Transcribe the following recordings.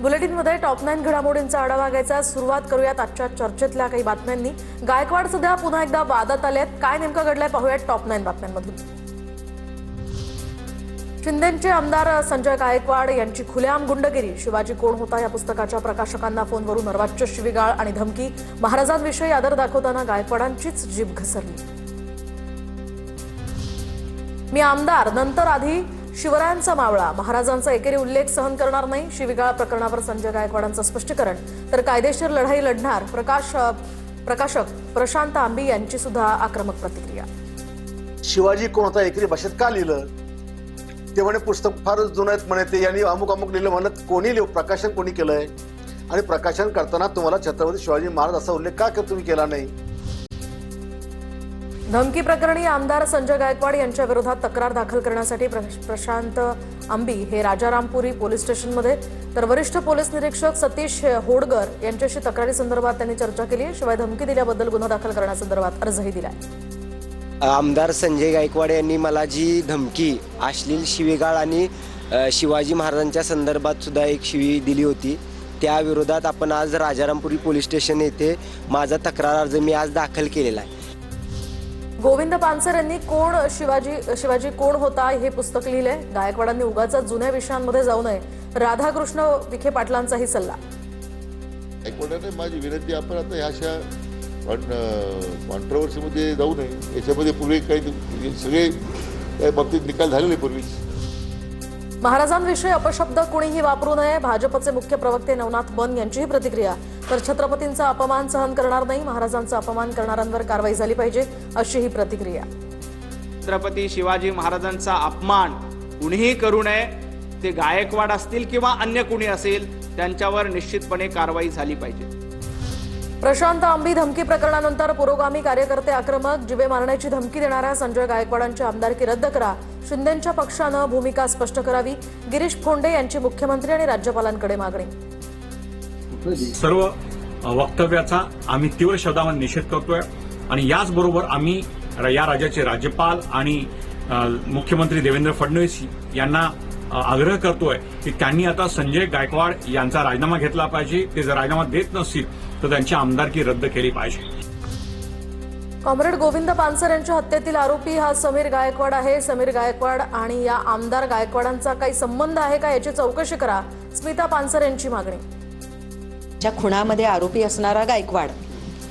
बुलेटिनमध्ये top 9 घडामोडींचा आढावा घ्यायचा सुरुवात करूयात आजच्या चर्चेतल्या काही बातम्यांनी। गायकवाड सध्या पुन्हा एकदा वादात आलेत। काय नेमकं घडलंय पाहूयात टॉप 9 बातम्यांमधून। शिंदेचे आमदार संजय गायकवाड यांची खुलेआम गुंडगिरी, शिवाजी कोण होता या पुस्तकाच्या प्रकाशकांना फोनवरून अर्वाच्च शिवीगाळ आणि धमकी, महाराजांविषयी आदर दाखवताना गायकवाडांचीच जीभ घसरली। मी आमदार नंतर आधी शिवरायांचा मावळा, महाराजांचा एकेरी उल्लेख सहन करणार नाही, शिवीगाळ प्रकरणावर संजय गायकवाडांचं स्पष्टीकरण। तर कायदेशीर लढाई लढणार प्रकाशक प्रशांत आंबी यांची सुद्धा आक्रमक प्रतिक्रिया। शिवाजी कोण होता एकेरी भाषेत का लिहिलं ते म्हणे पुस्तक फारच जुनं आहे म्हणे, ते यांनी अमुक अमुक लिहिलं म्हणत कोणी प्रकाशन कोणी केलंय आणि प्रकाशन करताना तुम्हाला छत्रपती शिवाजी महाराज असा उल्लेख का तुम्ही केला नाही। धमकी प्रकरणी आमदार संजय गायकवाड यांच्या विरोधात तक्रार दाखल करण्यासाठी प्रशांत आंबी हे राजारामपुरी पोलीस स्टेशनमध्ये, तर वरिष्ठ पोलीस निरीक्षक सतीश होडगर यांच्याशी तक्रारी संदर्भात त्यांनी चर्चा केली। शिवाय धमकी दिल्याबद्दल गुन्हा दाखल करण्यासंदर्भात अर्जही दिलाय। आमदार संजय गायकवाड यांनी मला जी धमकी, अश्लील शिवीगाळ आणि शिवाजी महाराजांच्या संदर्भात सुद्धा एक शिवी दिली होती, त्या विरोधात आपण आज राजारामपुरी पोलीस स्टेशन येथे माझा तक्रार अर्ज मी आज दाखल केलेला आहे। गोविंद पानसर यांनी कोण शिवाजी कोण होता हे पुस्तक लिहिले। गायकवाडांनी उगाच जुन्या विषयांमध्ये जाऊ नये, राधाकृष्ण विखे पाटलांचाही सल्ला। गायकवाडांनी माझी विनंती, आपण आता ह्या कॉन्ट्रोवर्सीमध्ये जाऊ नये। याच्यामध्ये पूर्वी काही सगळे त्या बाबतीत निकाल झालेले पूर्वीच। महाराजांविषयी अपशब्द कोणीही वापरू नये, भाजपचे मुख्य प्रवक्ते नवनाथ बन यांचीही प्रतिक्रिया। तर छत्रपतींचा अपमान सहन करणार नाही, महाराजांचा अपमान करणाऱ्यांवर कारवाई झाली पाहिजे अशीही प्रतिक्रिया। छत्रपती शिवाजी महाराजांचा अपमान कुणीही करू नये, ते गायकवाड असतील किंवा अन्य कुणी असेल त्यांच्यावर निश्चितपणे कारवाई झाली पाहिजे। प्रशांत आंबी धमकी प्रकरणानंतर पुरोगामी कार्यकर्ते आक्रमक, जिवे मारण्याची धमकी देणाऱ्या संजय गायकवाडांची आमदारकी रद्द करा, शिंदेच्या पक्षानं भूमिका स्पष्ट करावी, गिरीश फोंडे यांची मुख्यमंत्री आणि राज्यपालांकडे मागणी। सर्व वक्तव्याचा आम्ही तीव्र शब्दामध्ये निषेध करतोय आणि याचबरोबर आम्ही या राज्याचे राज्यपाल आणि मुख्यमंत्री देवेंद्र फडणवीस यांना आग्रह करतोय की त्यांनी आता संजय गायकवाड यांचा राजीनामा घेतला पाहिजे। ते जर राजीनामा देत नसतील तर त्यांची आमदारकी रद्द केली पाहिजे। कॉम्रेड गोविंद पानसर यांच्या हत्येतील आरोपी हा समीर गायकवाड आहे। समीर गायकवाड आणि या आमदार गायकवाडांचा काही संबंध आहे का याची चौकशी करा, स्मिता पानसर यांची मागणी। ज्या खुणामध्ये आरोपी असणारा गायकवाड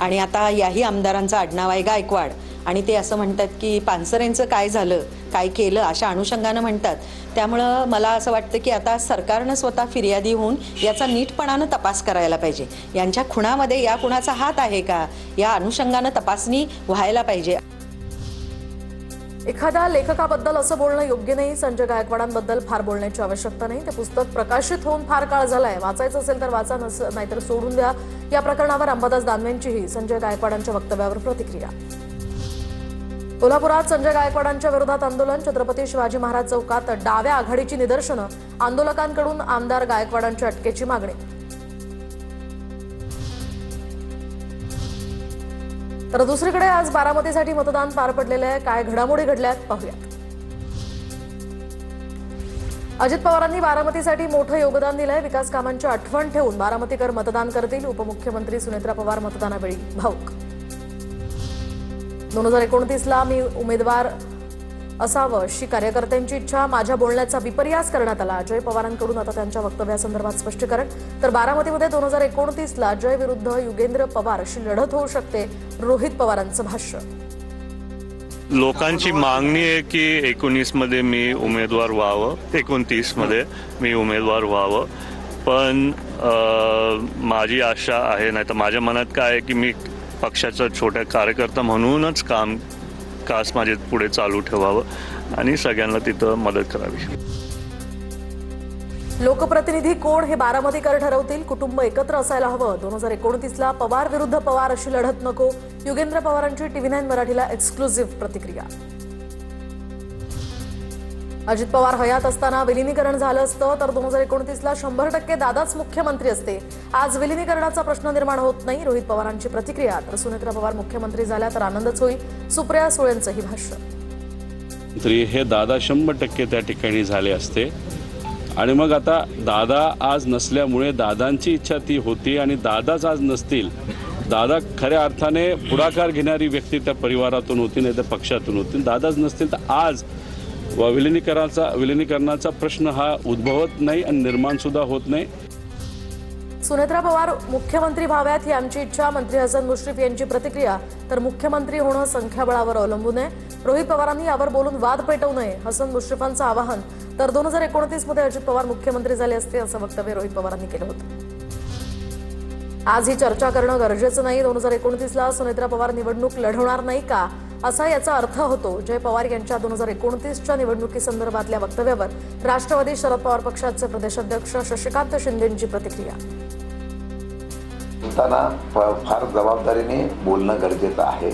आणि आता याही आमदारांचं आडनाव आहे गायकवाड आणि ते असं म्हणतात की पानसरेंचं काय झालं, काय केलं अशा अनुषंगानं म्हणतात। त्यामुळं मला असं वाटतं की आता सरकारनं स्वतः फिर्यादी होऊन याचा नीटपणानं तपास करायला पाहिजे। यांच्या खुणामध्ये या कुणाचा हात आहे का या अनुषंगानं तपासणी व्हायला पाहिजे। एखाद्या लेखकाबद्दल असं बोलणं योग्य नाही, संजय गायकवाडांबद्दल फार बोलण्याची आवश्यकता नाही। ते पुस्तक प्रकाशित होऊन फार काळ झालाय, वाचायचं असेल तर वाचा, नाहीतर सोडून द्या। या प्रकरणावर अंबादास दानवेंचीही संजय गायकवाडांच्या वक्तव्यावर प्रतिक्रिया। कोल्हापुरात संजय गायकवाडांच्या विरोधात आंदोलन, छत्रपती शिवाजी महाराज चौकात डाव्या आघाडीची निदर्शनं, आंदोलकांकडून आमदार गायकवाडांच्या अटकेची मागणी। तर दुसरीकडे आज बारामतीसाठी मतदान पार पडलेलं आहे। काय घडामोडी घडल्यात पाहूयात। अजित पवारांनी बारामतीसाठी मोठं योगदान दिलंय, विकास कामांची आठवण ठेवून बारामतीकर मतदान करतील, उपमुख्यमंत्री सुनेत्रा पवार मतदानावेळी भाऊक। 2029ला मी उमेदवार असावं अशी कार्यकर्त्यांची इच्छा, माझ्या बोलण्याचा विपर्यास करण्यात आला, अजय पवारांकडून आता त्यांच्या वक्तव्यासंदर्भात स्पष्टीकरण। तर बारामतीमध्ये 2029ला अजय विरुद्ध युगेंद्र पवार अशी लढत होऊ शकते, रोहित पवारांचं भाष्य। लोकांची मागणी आहे की 19 मध्ये मी उमेदवार व्हावं, 29 मध्ये मी उमेदवार व्हावं, पण माझी आशा आहे, नाही तर माझ्या मनात काय आहे की मी पक्षाचा छोटा कार्यकर्ता म्हणूनच कास माझे पुढे चालू ठेवावं आणि सगळ्यांना तिथं मदत करावी। लोकप्रतिनिधी कोण हे बारामतीकर ठरवतील, कुटुंब एकत्र असायला हवं, 2029ला पवार विरुद्ध पवार अशी लढत नको, युगेंद्र पवारांची TV9 मराठीला एक्सक्लुझिव्ह प्रतिक्रिया। अजित पवार हयात असताना विलिनीकरण झालं असतं तर 2029ला 100% दादाच मुख्यमंत्री असते। आज विलिनीकरणाचा प्रश्न निर्माण होत नाही, रोहित पवारांची प्रतिक्रिया। तर सुनेत्रा पवार मुख्यमंत्री झाल्या तर आनंदच होईल, सुप्रिया सुळेंचंही भाष्य। हे दादा 100% त्या ठिकाणी झाले असते आणि मग आता दादा आज नसल्यामुळे दादांची इच्छा ती होती आणि दादाच आज नसतील. दादा खऱ्या अर्थाने पुढाकार घेणारी व्यक्ती त्या परिवारातून होती, नाही तर पक्षातून होती. दादाच नसतील तर आज विलिनीकरणाचा प्रश्न हा उद्भवत नाही आणि निर्माण सुद्धा होत नाही. सुनेत्रा पवार मुख्यमंत्री व्हाव्यात ही आमची इच्छा, मंत्री हसन मुश्रीफ यांची प्रतिक्रिया. तर मुख्यमंत्री होणं संख्याबळावर अवलंबून आहे. रोहित पवारांनी यावर बोलून वाद पेटवू नये हसन मुश्रीफांचं आवाहन. तर 2029 मध्ये अजित पवार मुख्यमंत्री झाले असते असं वक्तव्य रोहित पवारांनी केलं होतं. आज ही चर्चा करणं गरजेचं नाही. 2029ला सुनेत्रा पवार निवडणूक लढवणार नाही का असा याचा अर्थ होतो. जय पवार यांच्या 2029च्या निवडणुकीसंदर्भातल्या वक्तव्यावर राष्ट्रवादी शरद पवार पक्षाचे प्रदेशाध्यक्ष शशिकांत शिंदेंची प्रतिक्रिया. फार जबाबदारीने बोलणं गरजेचं आहे,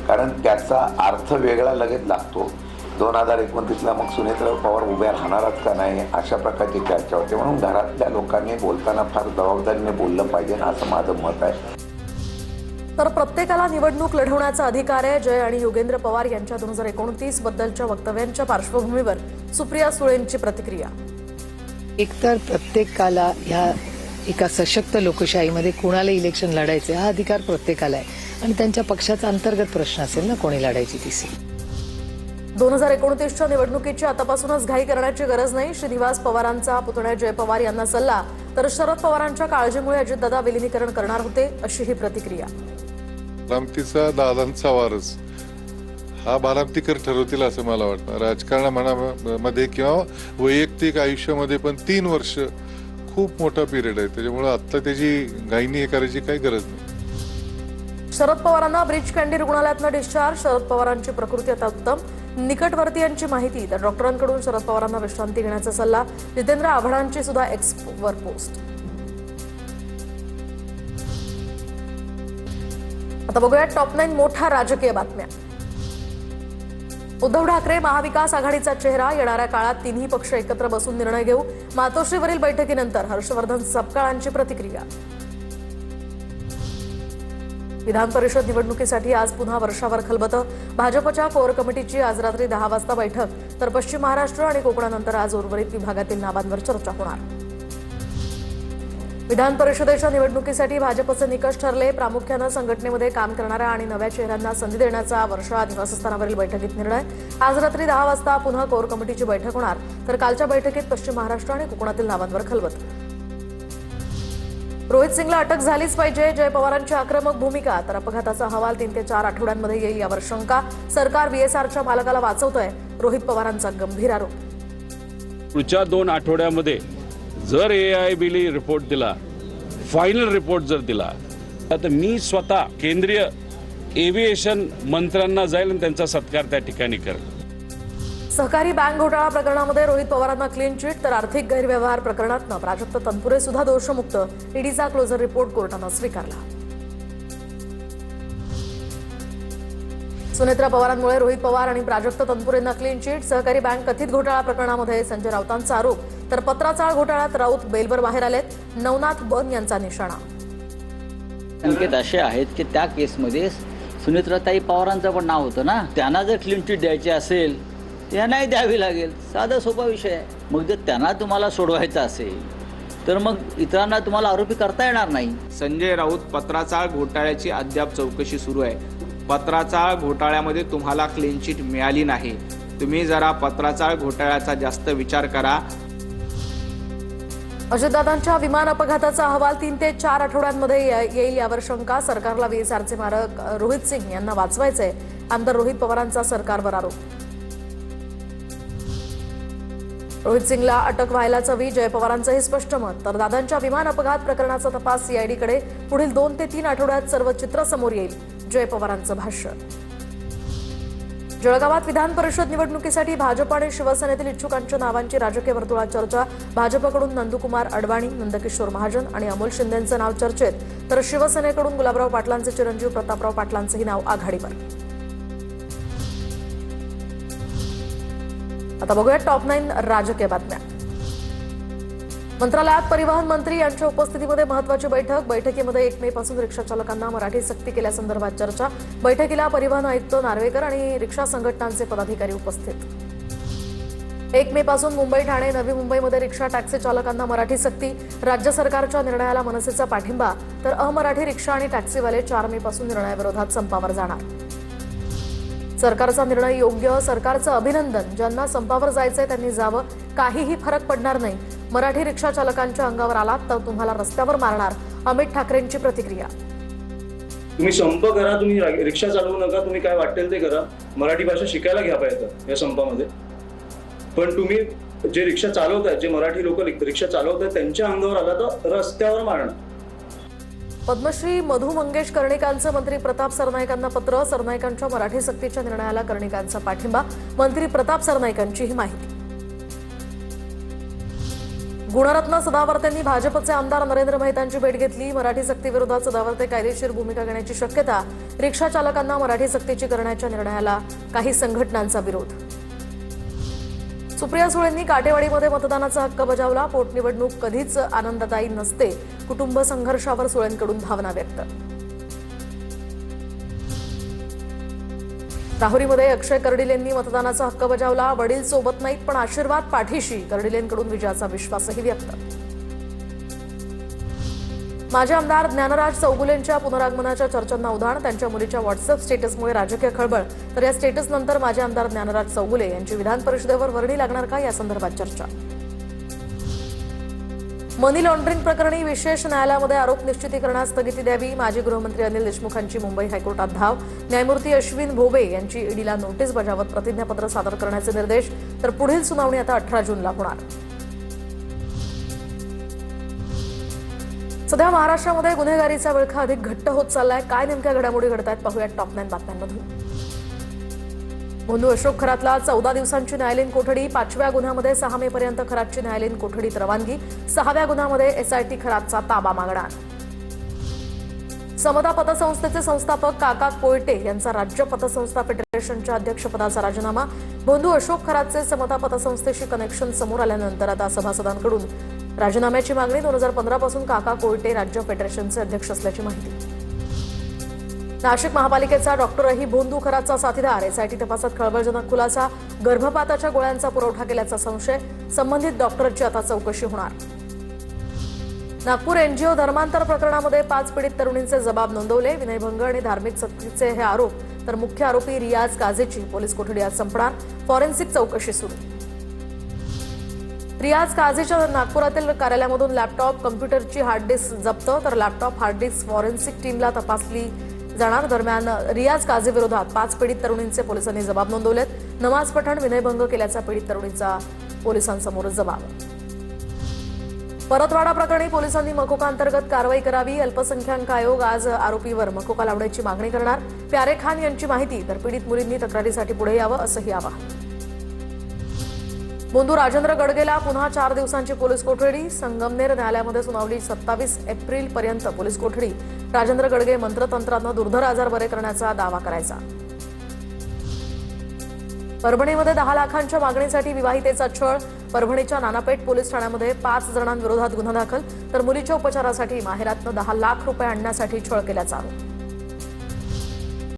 कारण त्याचा अर्थ वेगळा लगेच लागतो. 2029ला मग सुनेत्रा पवार उभ्या राहणारच का नाही अशा प्रकारची चर्चा होते. म्हणून घरातल्या लोकांनी बोलताना फार जबाबदारीने बोललं पाहिजे असं माझं मत आहे. तर प्रत्येकाला निवडणूक लढवण्याचा अधिकार आहे. जय आणि योगेंद्र पवार यांच्या 2029 बद्दलच्या वक्तव्यांच्या पार्श्वभूमीवर सुप्रिया सुळेंची प्रतिक्रिया. एकतर प्रत्येकाला ह्या एका सशक्त लोकशाहीमध्ये कोणाला इलेक्शन लढायचे हा अधिकार प्रत्येकाला आहे आणि त्यांच्या पक्षाचा अंतर्गत प्रश्न असेल ना कोणी लढायची ती सीट. 2029च्या निवडणुकीची आतापासूनच घाई करण्याची गरज नाही. श्रीनिवास पवारांचा पुतण्या जय पवार यांना सल्ला. तर शरद पवारांच्या काळजीमुळे अजितदादा विलिनीकरण करणार होते अशी ही प्रतिक्रिया. बारामतीचा दादांचा वारस हा बारामतीकर ठरवतील असं मला वाटतं. राजकारणामध्ये किंवा वैयक्तिक आयुष्यामध्ये पण 3 वर्ष खूप मोठा पिरियड आहे. त्याच्यामुळे आता त्याची घाईनी हे करायची काही गरज नाही. शरद पवारांना ब्रीच कँडी रुग्णालयातनं डिस्चार्ज. शरद पवारांची प्रकृती आता उत्तम. निकटवर्तीयांची माहिती. तर डॉक्टरांकडून शरद पवारांना विश्रांती घेण्याचा सल्ला. जितेंद्र आव्हाडांची सुद्धा एक्सवर पोस्ट. आता बघूया टॉप 9 मोठ्या राजकीय बातम्या. उद्धव ठाकरे महाविकास आघाडीचा चेहरा. येणाऱ्या काळात तिन्ही पक्ष एकत्र बसून निर्णय घेऊ. मातोश्रीवरील बैठकीनंतर हर्षवर्धन सपकाळांची प्रतिक्रिया. विधान परिषद निवडणुकीसाठी आज पुन्हा वर्षावर खलबतं. भाजपच्या कोर कमिटीची आज रात्री 10 वाजता बैठक. तर पश्चिम महाराष्ट्र आणि कोकणानंतर आज उर्वरित विभागातील नावांवर चर्चा होणार. विधान परिषदेच्या निवडणुकीसाठी भाजपचे निकष ठरले. प्रामुख्यानं संघटनेमध्ये काम करणाऱ्या आणि नव्या चेहऱ्यांना संधी देण्याचा वर्षा निवासस्थानावरील बैठकीत निर्णय. आज रात्री 10 वाजता पुन्हा कोर कमिटीची बैठक होणार. तर कालच्या बैठकीत पश्चिम महाराष्ट्र आणि कोकणातील नावांवर खलबत. रोहित सिंगला अटक झालीच पाहिजे. जय पवारांची आक्रमक भूमिका. तर अपघाताचा अहवाल 3 ते 4 आठवड्यांमध्ये येईल यावर शंका. सरकार बीएसआरच्या मालकाला वाचवतंय. रोहित पवारांचा गंभीर आरोप. पुढच्या 2 आठवड्यामध्ये जर AIBने रिपोर्ट दिला, फायनल रिपोर्ट जर दिला, तर मी स्वतः केंद्रीय एव्हिएशन मंत्र्यांना जाईल आणि त्यांचा सत्कार त्या ठिकाणी करेल. सहकारी बँक घोटाळा प्रकरणामध्ये रोहित पवारांना क्लीन चिट. तर आर्थिक गैरव्यवहार प्रकरणातनं प्राजक्त तनपुरे सुद्धा दोषमुक्त. ईडीचा क्लोजर रिपोर्ट कोर्टानं स्वीकारला. सुनेत्रा पवारांमुळे रोहित पवार आणि प्राजक्त तनपुरेंना क्लीन चिट. सहकारी बँक कथित घोटाळा प्रकरणामध्ये संजय राऊतांचा आरोप. तर पत्राचाळ घोटाळ्यात राऊत बेलवर बाहेर आलेत. नवनाथ बन यांचा निशाणा. संकेत असे आहेत की त्या केसमध्ये सुनेत्राताई पवारांचं पण नाव होतं ना. त्यांना जर क्लीन चिट द्यायची असेल त्यांनाही द्यावी लागेल. साधा सोपा विषय आहे. मग जर त्यांना तुम्हाला सोडवायचं असेल तर मग इतरांना तुम्हाला आरोपी करता येणार नाही. संजय राऊत पत्राचाळ घोटाळ्याची अद्याप चौकशी सुरू आहे. पत्राचाळ घोटाळ्यामध्ये तुम्हाला क्लीन चिट मिळाली नाही. तुम्ही जरा पत्राचाळ घोटाळ्याचा जास्त विचार करा. अजितदादांच्या विमान अपघाताचा अहवाल 3 ते 4 आठवड्यांमध्ये येईल यावर शंका. सरकारला बीएसआरचे मालक रोहित सिंग यांना वाचवायचंय. आमदार रोहित पवारांचा सरकारवर आरोप. रोहित सिंगला अटक व्हायलाच हवी. जय पवारांचंही स्पष्ट मत. तर दादांच्या विमान अपघात प्रकरणाचा तपास सीआयडीकडे. पुढील 2 ते 3 आठवड्यात सर्व चित्र समोर येईल. जय पवारांचं भाष्य. जळगावात विधान परिषद निवडणुकीसाठी भाजप आणि शिवसेनेतील इच्छुकांच्या नावांची राजकीय वर्तुळात चर्चा. भाजपकडून नंदकुमार अडवाणी, नंदकिशोर महाजन आणि अमोल शिंदेंचं नाव चर्चेत. तर शिवसेनेकडून गुलाबराव पाटलांचे चिरंजीव प्रतापराव पाटलांचंही नाव आघाडीवर. आता बघूया टॉप 9 राजकीय बातम्या. मंत्रालयात परिवहन मंत्री यांच्या उपस्थितीमध्ये महत्त्वाची बैठक. बैठकीमध्ये 1 मे पासून रिक्षा चालकांना मराठी सक्ती केल्यासंदर्भात चर्चा. बैठकीला परिवहन आयुक्त नार्वेकर आणि रिक्षा संघटनांचे पदाधिकारी उपस्थित. 1 मे पासून मुंबई, ठाणे, नवी मुंबईमध्ये रिक्षा टॅक्सी चालकांना मराठी सक्ती. राज्य सरकारच्या निर्णयाला मनसेचा पाठिंबा, तर अमराठी रिक्षा आणि टॅक्सीवाले 4 मे पासून निर्णयाविरोधात संपावर जाणार. सरकारचा निर्णय योग्य, सरकारचं अभिनंदन. ज्यांना संपावर जायचंय त्यांनी जावं, काहीही फरक पडणार नाही. मराठी रिक्षा चालकांच्या अंगावर आलात तर तुम्हाला रस्त्यावर मारणार, अमित ठाकरेंची प्रतिक्रिया. तुम्ही संप करा, तुम्ही रिक्षा चालवू नका, तुम्ही काय वाटेल ते करा. मराठी भाषा शिकायला घ्या पाहिजे या संपामध्ये. पण तुम्ही जे रिक्षा चालवतायत, जे मराठी लोक रिक्षा चालवतायत त्यांच्या अंगावर आला तर रस्त्यावर मारणं. पद्मश्री मधू मंगेश कर्णिकांचं मंत्री प्रताप सरनाईकांना पत्र. सरनाईकांच्या मराठी सक्तीच्या निर्णयाला कर्णिकांचा पाठिंबा. मंत्री प्रताप सरनाईकांची ही माहिती. गुणरत्न सदावर्तेंनी भाजपचे आमदार नरेंद्र मेहतांची भेट घेतली. मराठी सक्तीविरोधात सदावर्ते कायदेशीर भूमिका घेण्याची शक्यता. रिक्षा चालकांना मराठी सक्तीची करण्याच्या निर्णयाला काही संघटनांचा विरोध. सुप्रिया सुळेंनी काटेवाडीमध्ये मतदानाचा हक्क बजावला. पोटनिवडणूक कधीच आनंददायी नसते. कुटुंब संघर्षावर सुळेंकडून भावना व्यक्त. राहुरीमध्ये अक्षय कर्डिलेंनी मतदानाचा हक्क बजावला. वडील सोबत नाहीत पण आशीर्वाद पाठीशी. कर्डिलेंकडून विजयाचा विश्वासही व्यक्त. माजी आमदार ज्ञानराज चौगुलेंच्या पुनरागमनाच्या चर्चांना उधाण. त्यांच्या मुलीच्या व्हॉट्सअप स्टेटसमुळे राजकीय खळबळ. तर या स्टेटसनंतर माजी आमदार ज्ञानराज चौगुले यांची विधान परिषदेवर वर्णी लागणार का, या संदर्भात चर्चा. मनी लॉन्ड्रिंग प्रकरणी विशेष न्यायालयामध्ये आरोप निश्चितीकरणास स्थगिती द्यावी. माजी गृहमंत्री अनिल देशमुखांची मुंबई हायकोर्टात धाव. न्यायमूर्ती अश्विन भोबे यांची ईडीला नोटीस बजावत प्रतिज्ञापत्र सादर करण्याचे निर्देश. तर पुढील सुनावणी आता 18 जूनला होणार. सध्या महाराष्ट्रामध्ये गुन्हेगारीचा विळखा अधिक घट्ट होत चाललाय. काय नेमक्या घडामोडी घडतायत पाहूयात टॉप 9 बातम्यांमधून. बंधू अशोक खरातला 14 दिवसांची न्यायालयीन कोठडी. 5व्या गुन्ह्यामध्ये 6 मे पर्यंत खरातची न्यायालयीन कोठडीत रवानगी. 6व्या गुन्ह्यामध्ये एसआयटी खरातचा ताबा मागणार. समता पतसंस्थेचे संस्थापक काका कोयटे यांचा राज्य पतसंस्था फेडरेशनच्या अध्यक्षपदाचा राजीनामा. बंधू अशोक खरातचे समता पतसंस्थेशी कनेक्शन समोर आल्यानंतर आता सभासदांकडून राजीनाम्याची मागणी. 2015 पासून काका कोयटे राज्य फेडरेशनचे अध्यक्ष असल्याची माहिती. नाशिक महापालिकेचा डॉक्टरही बंधू खरातचा साथीदार. एसआयटी तपासात खळबळजनक खुलासा. गर्भपाताच्या गोळ्यांचा पुरवठा केल्याचा संशय. संबंधित डॉक्टरची आता चौकशी होणार. नागपूर एनजीओ धर्मांतर प्रकरणामध्ये 5 पीडित तरुणींचे जबाब नोंदवले. विनयभंग आणि धार्मिक सक्तीचे हे आरोप. तर मुख्य आरोपी रियाज काझेची पोलीस कोठडी आज संपणार. फॉरेन्सिक चौकशी सुरू. रियाज काझेच्या नागपुरातील कार्यालयामधून लॅपटॉप, कम्प्युटरची हार्ड डिस्क जप्त. तर लॅपटॉप, हार्ड डिस्क फॉरेन्सिक टीमला तपासली जाणार. दरम्यान रियाज काझे विरोधात 5 पीडित तरुणींचे पोलिसांनी जबाब नोंदवलेत. नमाज पठण, विनयभंग केल्याचा पीडित तरुणीचा पोलिसांसमोर जबाब. परतवाडा प्रकरणी पोलिसांनी मकोका अंतर्गत कारवाई करावी. अल्पसंख्याक आयोग आज आरोपीवर मकोका लावण्याची मागणी करणार. प्यारे खान यांची माहिती. तर पीडित मुलींनी तक्रारीसाठी पुढे यावं असंही आवाहन. बंधू राजेंद्र गडगेला पुन्हा 4 दिवसांची पोलीस कोठडी. संगमनेर न्यायालयामध्ये सुनावणी. 27 एप्रिलपर्यंत पोलीस कोठडी. राजेंद्र गडगे मंत्रतंत्रानं दुर्धर आजार बरे करण्याचा दावा करायचा. परभणीमध्ये 10 लाखांच्या मागणीसाठी विवाहितेचा छळ. परभणीच्या नानापेठ पोलीस ठाण्यामध्ये 5 जणांविरोधात गुन्हा दाखल. तर मुलीच्या उपचारासाठी माहेरातनं 10 लाख रुपये आणण्यासाठी छळ केल्याचा आरोप.